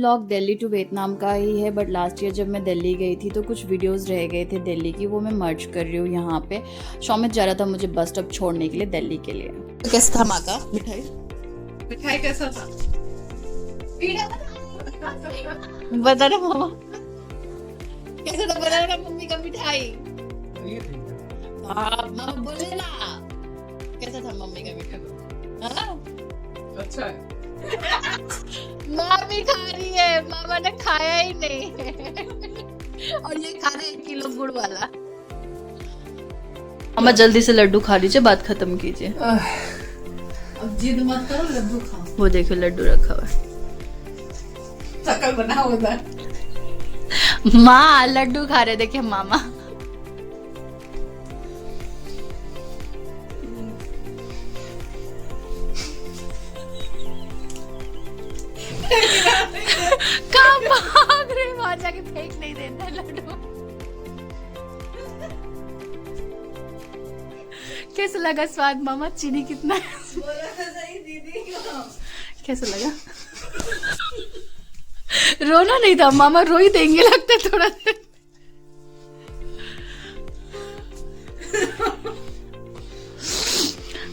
Vlog Delhi to Vietnam का ही है, but last year जब मैं दिल्ली गई थी तो कुछ वीडियोस रह गए थे दिल्ली की, वो मैं मर्ज कर रही हूँ यहाँ पे। शौमित जा रहा था मुझे बस स्टॉप छोड़ने के लिए दिल्ली के लिए। कैसा था माँ का मिठाई? मिठाई कैसा था? बता ना मामा, कैसा था? बता ना मम्मी का मिठाई। हाँ मामा बोले ना, कैसा था मम्मी का मिठाई? हाँ? अच्छा है। मामी खा रही है, मामा ने खाया ही नहीं है। और ये खा रहे 1 किलो गुड़ वाला। मामा जल्दी से लड्डू खा लीजिए, बात खत्म कीजिए। अब जिद मत करो, लड्डू खाओ। वो देखो लड्डू रखा हुआ है। शकल बना उधर। माँ लड्डू खा रहे, देखिए मामा। कहाँ भाग रहे, वहां जाके फेंक नहीं देना लड्डू। कैसा लगा स्वाद मामा? चीनी कितना है? बोला था सही दीदी को। कैसा लगा? रोना नहीं था मामा, रो ही देंगे लगता है थोड़ा देर।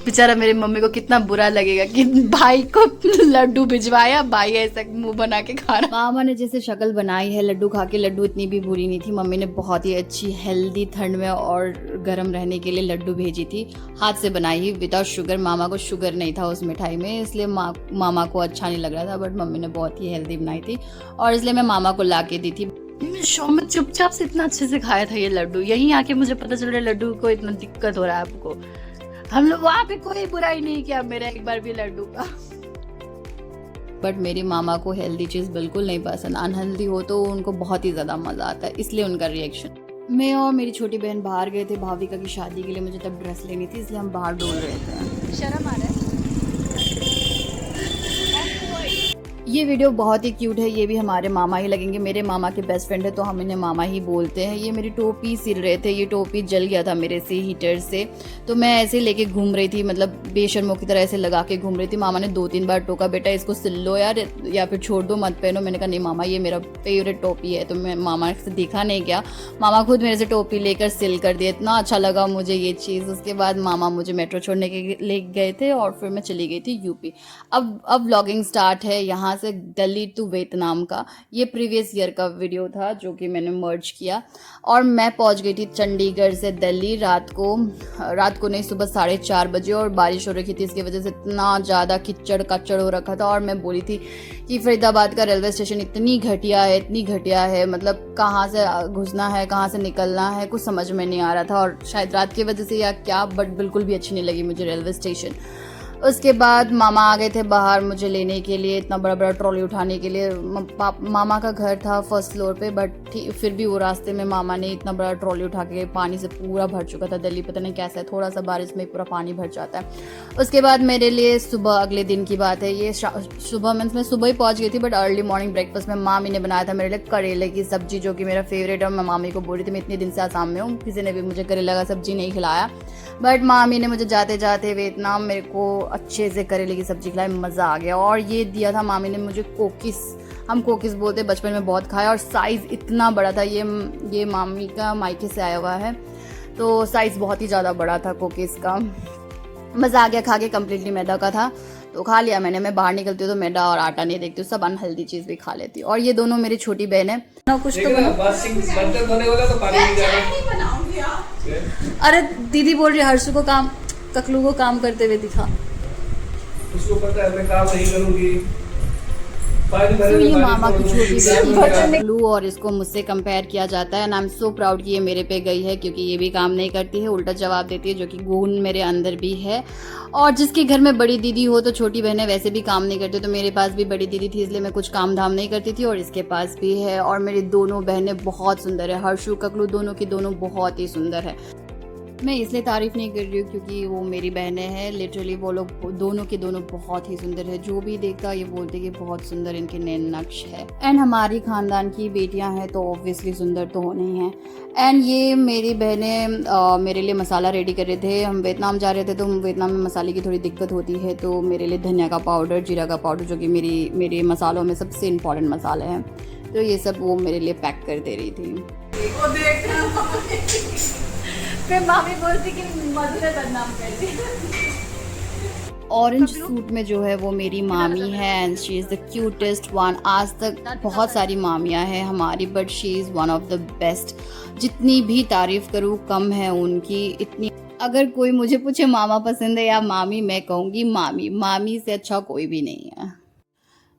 बेचारा मेरी मम्मी को कितना बुरा लगेगा कि भाई को लड्डू भिजवाया, भाई ऐसा मुंह बना के खा रहा। मामा ने जैसे शक्ल बनाई है लड्डू खा के, लड्डू इतनी भी बुरी नहीं थी। मम्मी ने बहुत ही अच्छी हेल्दी ठंड में और गर्म रहने के लिए लड्डू भेजी थी, हाथ से बनाई ही विदाउट शुगर। मामा को शुगर नहीं था उस मिठाई में, इसलिए मामा को अच्छा नहीं लग रहा था, बट मम्मी ने बहुत ही हेल्दी बनाई थी और इसलिए मैं मामा को ला के दी थी। शौमित चुपचाप से इतना अच्छे से खाया था ये लड्डू, यहीं आके मुझे पता चल रहा है लड्डू को इतना दिक्कत हो रहा है आपको। हम लोग वहाँ पे कोई बुराई नहीं किया मेरा एक बार भी लड्डू का, बट मेरी मामा को हेल्दी चीज़ बिल्कुल नहीं पसंद। अनहेल्दी हो तो उनको बहुत ही ज़्यादा मज़ा आता है, इसलिए उनका रिएक्शन। मैं और मेरी छोटी बहन बाहर गए थे भाविका की शादी के लिए, मुझे तब ड्रेस लेनी थी इसलिए हम बाहर डोल रहे थे। शर्म आ रहा है। ये वीडियो बहुत ही क्यूट है, ये भी हमारे मामा ही लगेंगे, मेरे मामा के बेस्ट फ्रेंड है तो हम इन्हें मामा ही बोलते हैं। ये मेरी टोपी सिल रहे थे, ये टोपी जल गया था मेरे से हीटर से, तो मैं ऐसे लेके घूम रही थी, मतलब बेशर्मों की तरह ऐसे लगा के घूम रही थी। मामा ने 2-3 बार टोका, बेटा इसको सिल लो यार, या फिर छोड़ दो मत पहनो। मैंने कहा नहीं मामा ये मेरा फेवरेट टोपी है, तो मैं मामा से देखा नहीं गया, मामा खुद मेरे से टोपी लेकर सिल कर दिया। इतना अच्छा लगा मुझे ये चीज़। उसके बाद मामा मुझे मेट्रो छोड़ने के ले गए थे और फिर मैं चली गई थी यूपी। अब व्लॉगिंग स्टार्ट है यहाँ से दिल्ली टू वियतनाम का। ये प्रीवियस ईयर का वीडियो था जो कि मैंने मर्ज किया, और मैं पहुँच गई थी चंडीगढ़ से दिल्ली रात को नहीं, सुबह 4:30 बजे, और बारिश हो रखी थी, इसकी वजह से इतना ज़्यादा कीचड़ काचड़ हो रखा था। और मैं बोली थी कि फरीदाबाद का रेलवे स्टेशन इतनी घटिया है, मतलब कहाँ से घुसना है कहाँ से निकलना है कुछ समझ में नहीं आ रहा था, और शायद रात की वजह से या क्या, बट बिल्कुल भी अच्छी नहीं लगी मुझे रेलवे स्टेशन। उसके बाद मामा आ गए थे बाहर मुझे लेने के लिए, इतना बड़ा ट्रॉली उठाने के लिए। मामा का घर था 1st फ्लोर पे, बट फिर भी वो रास्ते में मामा ने इतना बड़ा ट्रॉली उठा के, पानी से पूरा भर चुका था दिल्ली, पता नहीं कैसा है, थोड़ा सा बारिश में पूरा पानी भर जाता है। उसके बाद मेरे लिए सुबह, अगले दिन की बात है ये, सुबह मैं सुबह ही पहुंच गई थी, बट अर्ली मॉर्निंग ब्रेकफास्ट में मामी ने बनाया था मेरे लिए करेले की सब्जी, जो कि मेरा फेवरेट है। और मैं मामी को बोल रही थी मैं इतने दिन से आसाम में हूँ, किसी ने भी मुझे करेला का सब्जी नहीं खिलाया, बट मामी ने मुझे जाते जाते वियतनाम मेरे को अच्छे से करेले की सब्जी खिलाई, मज़ा आ गया। और ये दिया था मामी ने मुझे कोकिस, हम कोकिस बोलते हैं, बचपन में बहुत खाया, और साइज़ इतना बड़ा था। ये मामी का मायके से आया हुआ है, तो साइज़ बहुत ही ज़्यादा बड़ा था कोकिस का। मज़ा आ गया खा के, कम्प्लीटली मैदा का था तो खा लिया मैंने। मैं बाहर निकलती हूँ तो मैदा और आटा नहीं देखती हूँ, सब अनहेल्दी चीज़ भी खा लेती हूँ। और ये दोनों मेरी छोटी बहन है ना, कुछ तो अरे दीदी बोल रही हर्षु को काम, ककलू को काम करते हुए दिखा, उसको पता है मैं काम नहीं करूंगी। तो ये मामा की छोटी बहन लू, और इसको मुझसे कंपेयर किया जाता है, and I am so proud कि ये मेरे पे गई है, क्योंकि ये भी काम नहीं करती है, उल्टा जवाब देती है, जो कि गुण मेरे अंदर भी है। और जिसके घर में बड़ी दीदी हो तो छोटी बहनें वैसे भी काम नहीं करती, तो मेरे पास भी बड़ी दीदी थी इसलिए मैं कुछ काम धाम नहीं करती थी, और इसके पास भी है। और मेरी दोनों बहनें बहुत सुंदर है, हर्षु ककलू दोनों की दोनों बहुत ही सुंदर है। मैं इसलिए तारीफ़ नहीं कर रही हूँ क्योंकि वो मेरी बहनें हैं, लिटरली वो लोग दोनों के दोनों बहुत ही सुंदर है। जो भी देखता ये बोलते कि बहुत सुंदर इनके नैन नक्श है। एंड हमारी ख़ानदान की बेटियां हैं तो ऑब्वियसली सुंदर तो होनी ही हैं। एंड ये मेरी बहनें मेरे लिए मसाला रेडी कर रहे थे। हम वियतनाम जा रहे थे तो वियतनाम में मसाले की थोड़ी दिक्कत होती है, तो मेरे लिए धनिया का पाउडर, जीरा का पाउडर, जो कि मेरे मसालों में सबसे इम्पॉर्टेंट मसाले हैं, तो ये सब वो मेरे लिए पैक कर दे रही थी। फिर मामी बोलती कि मधुरे बदनाम कर दी। ऑरेंज सूट में जो है वो मेरी मामी है and she is the cutest one. आज तक बहुत सारी मामियाँ हैं हमारी, but she is one of the best. जितनी भी तारीफ़ करूँ कम है उनकी। इतनी अगर कोई मुझे पूछे मामा पसंद है या मामी, मैं कहूँगी मामी। मामी से अच्छा कोई भी नहीं है।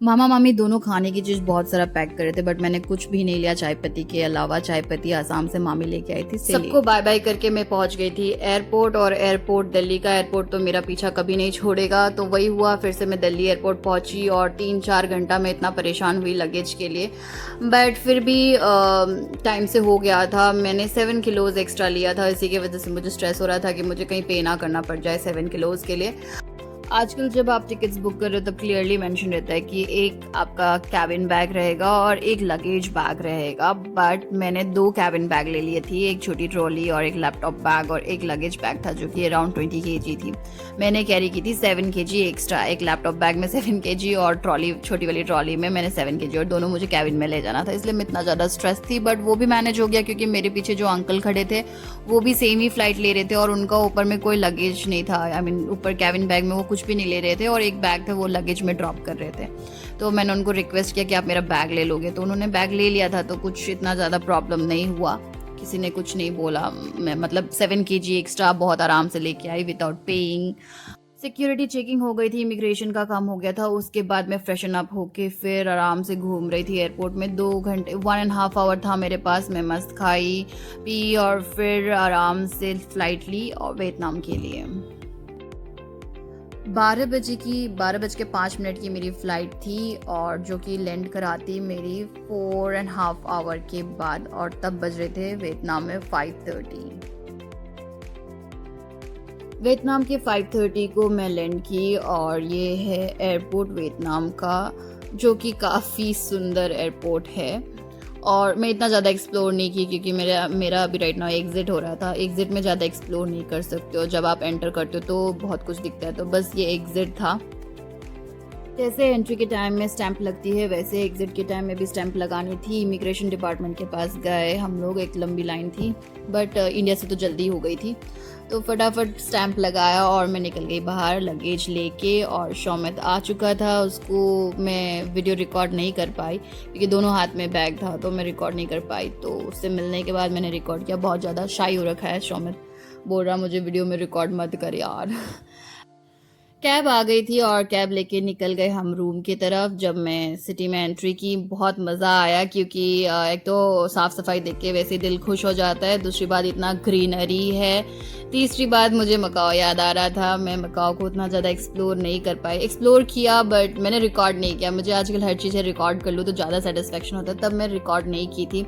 मामा मामी दोनों खाने की चीज़ बहुत सारा पैक कर रहे थे, बट मैंने कुछ भी नहीं लिया चाय पत्ती के अलावा। चाय पत्ती आसाम से मामी लेके आई थी। सबको बाय बाय करके मैं पहुंच गई थी एयरपोर्ट। और एयरपोर्ट, दिल्ली का एयरपोर्ट तो मेरा पीछा कभी नहीं छोड़ेगा, तो वही हुआ। फिर से मैं दिल्ली एयरपोर्ट पहुंची और 3-4 घंटा मैं इतना परेशान हुई लगेज के लिए, बट फिर भी टाइम से हो गया था। मैंने 7 किलोज़ एक्स्ट्रा लिया था, इसी की वजह से मुझे स्ट्रेस हो रहा था कि मुझे कहीं पे ना करना पड़ जाए 7 किलोज़ के लिए। आजकल जब आप टिकट्स बुक कर रहे हो तब क्लियरली मेंशन रहता है कि एक आपका कैबिन बैग रहेगा और एक लगेज बैग रहेगा, बट मैंने 2 कैबिन बैग ले लिए थी, एक छोटी ट्रॉली और एक लैपटॉप बैग, और एक लगेज बैग था जो कि अराउंड 20 kg थी। मैंने कैरी की थी 7 kg एक्स्ट्रा। एक लैपटॉप बैग में 7 kg और ट्रॉली, छोटी वाली ट्रॉली में मैंने 7 kg, और दोनों मुझे कैबिन में ले जाना था, इसलिए मैं इतना ज़्यादा स्ट्रेस थी। बट वो भी मैनेज हो गया क्योंकि मेरे पीछे जो अंकल खड़े थे वो भी सेम ही फ्लाइट ले रहे थे और उनका ऊपर में कोई लगेज नहीं था। आई मीन ऊपर कैबिन बैग में वो कुछ भी नहीं ले रहे थे और एक बैग था वो लगेज में ड्रॉप कर रहे थे। तो मैंने उनको रिक्वेस्ट किया कि आप मेरा बैग ले लोगे, तो उन्होंने बैग ले लिया था, तो कुछ इतना ज़्यादा प्रॉब्लम नहीं हुआ, किसी ने कुछ नहीं बोला। मैं मतलब 7 kg एक्स्ट्रा बहुत आराम से लेके आई विदाउट पेइंग। सिक्योरिटी चेकिंग हो गई थी, इमिग्रेशन का काम हो गया था। उसके बाद मैं फ्रेशन अप होके फिर आराम से घूम रही थी एयरपोर्ट में। 2 घंटे 1.5 आवर था मेरे पास। मैं मस्त खाई पी और फिर आराम से फ्लाइट ली और वियतनाम के लिए। 12:05 की मेरी फ़्लाइट थी, और जो कि लैंड कराती मेरी 4.5 आवर के बाद, और तब बज रहे थे वियतनाम में 5:30। वियतनाम के 5:30 को मैं लैंड की, और ये है एयरपोर्ट वियतनाम का, जो कि काफ़ी सुंदर एयरपोर्ट है। और मैं इतना ज़्यादा एक्सप्लोर नहीं की क्योंकि मेरा अभी राइट नाउ एग्ज़िट हो रहा था। एग्ज़िट में ज़्यादा एक्सप्लोर नहीं कर सकते हो, जब आप एंटर करते हो तो बहुत कुछ दिखता है, तो बस ये एग्ज़िट था। जैसे एंट्री के टाइम में स्टैंप लगती है वैसे एग्ज़िट के टाइम में भी स्टैंप लगानी थी। इमिग्रेशन डिपार्टमेंट के पास गए हम लोग, एक लंबी लाइन थी, बट इंडिया से तो जल्दी हो गई थी, तो फटाफट स्टैंप लगाया और मैं निकल गई बाहर लगेज लेके। और शौमित आ चुका था, उसको मैं वीडियो रिकॉर्ड नहीं कर पाई क्योंकि दोनों हाथ में बैग था, तो मैं रिकॉर्ड नहीं कर पाई। तो उससे मिलने के बाद मैंने रिकॉर्ड किया। बहुत ज़्यादा शाई हो रखा है शौमित, बोल रहा मुझे वीडियो में रिकॉर्ड मत कर यार। कैब आ गई थी और कैब लेके निकल गए हम रूम की तरफ। जब मैं सिटी में एंट्री की बहुत मज़ा आया क्योंकि एक तो साफ़ सफाई देख के वैसे दिल खुश हो जाता है, दूसरी बात इतना ग्रीनरी है, तीसरी बात मुझे मकाओ याद आ रहा था। मैं मकाओ को उतना ज़्यादा एक्सप्लोर नहीं कर पाई। एक्सप्लोर किया बट मैंने रिकॉर्ड नहीं किया। मुझे आजकल हर चीज़ें रिकॉर्ड कर लूँ तो ज़्यादा सेटिस्फेक्शन होता है, तब मैं रिकॉर्ड नहीं की थी।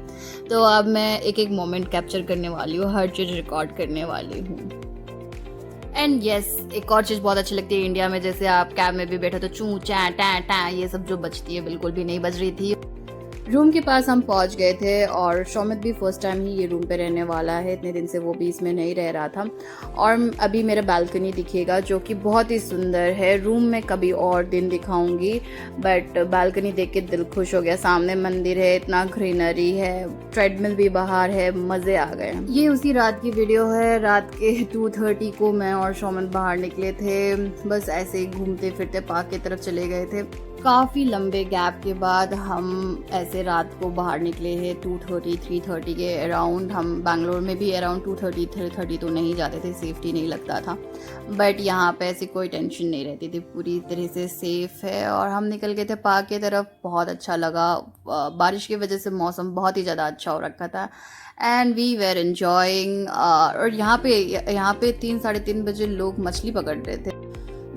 तो अब मैं एक एक मोमेंट कैप्चर करने वाली हूँ, हर चीज़ रिकॉर्ड करने वाली हूँ। एंड यस, एक और चीज़ बहुत अच्छी लगती है इंडिया में, जैसे आप कैब में भी बैठे तो चूँ चा टा टा ये सब जो बजती है बिल्कुल भी नहीं बज रही थी। रूम के पास हम पहुंच गए थे और शौमित भी फर्स्ट टाइम ही ये रूम पे रहने वाला है, इतने दिन से वो भी इसमें नहीं रह रहा था। और अभी मेरा बालकनी दिखेगा जो कि बहुत ही सुंदर है। रूम में कभी और दिन दिखाऊंगी, बट बालकनी देख के दिल खुश हो गया। सामने मंदिर है, इतना ग्रीनरी है, ट्रेडमिल भी बाहर है, मज़े आ गए। ये उसी रात की वीडियो है। रात के 2:30 को मैं और शौमित बाहर निकले थे, बस ऐसे ही घूमते फिरते पार्क की तरफ चले गए थे। काफ़ी लंबे गैप के बाद हम ऐसे रात को बाहर निकले हैं 2:30-3:30 के अराउंड। हम बैंगलोर में भी अराउंड 2:30-3:30 तो नहीं जाते थे, सेफ्टी नहीं लगता था, बट यहाँ पे ऐसी कोई टेंशन नहीं रहती थी, पूरी तरह से सेफ़ है। और हम निकल गए थे पार्क की तरफ, बहुत अच्छा लगा। बारिश की वजह से मौसम बहुत ही ज़्यादा अच्छा हो रखा था एंड वी वेर एन्जॉइंग। और यहाँ पे 3-3:30 बजे लोग मछली पकड़ रहे थे।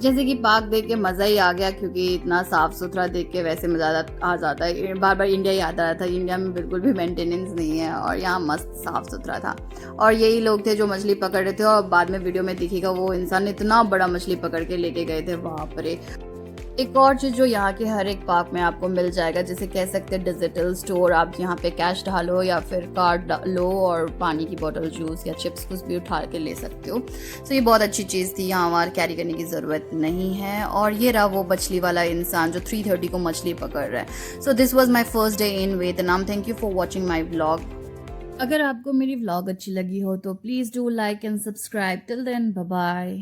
जैसे कि पाक देख के मज़ा ही आ गया, क्योंकि इतना साफ़ सुथरा देख के वैसे मज़ा आ जाता है। बार बार इंडिया याद आ रहा था, इंडिया में बिल्कुल भी मेंटेनेंस नहीं है और यहाँ मस्त साफ़ सुथरा था। और यही लोग थे जो मछली पकड़ रहे थे, और बाद में वीडियो में दिखेगा वो इंसान इतना बड़ा मछली पकड़ के लेके गए थे, बाप रे। एक और चीज़ जो यहाँ के हर एक पार्क में आपको मिल जाएगा, जैसे कह सकते हैं डिजिटल स्टोर। आप यहाँ पे कैश डालो या फिर कार्ड लो और पानी की बोतल, जूस या चिप्स कुछ भी उठा के ले सकते हो। सो ये बहुत अच्छी चीज़ थी, यहाँ वहाँ कैरी करने की ज़रूरत नहीं है। और ये रहा वो मछली वाला इंसान जो 3:30 को मछली पकड़ रहा है। So this was my first day in Vietnam. Thank you for watching my vlog. अगर आपको मेरी व्लॉग अच्छी लगी हो तो please do like and subscribe. Till then bye bye.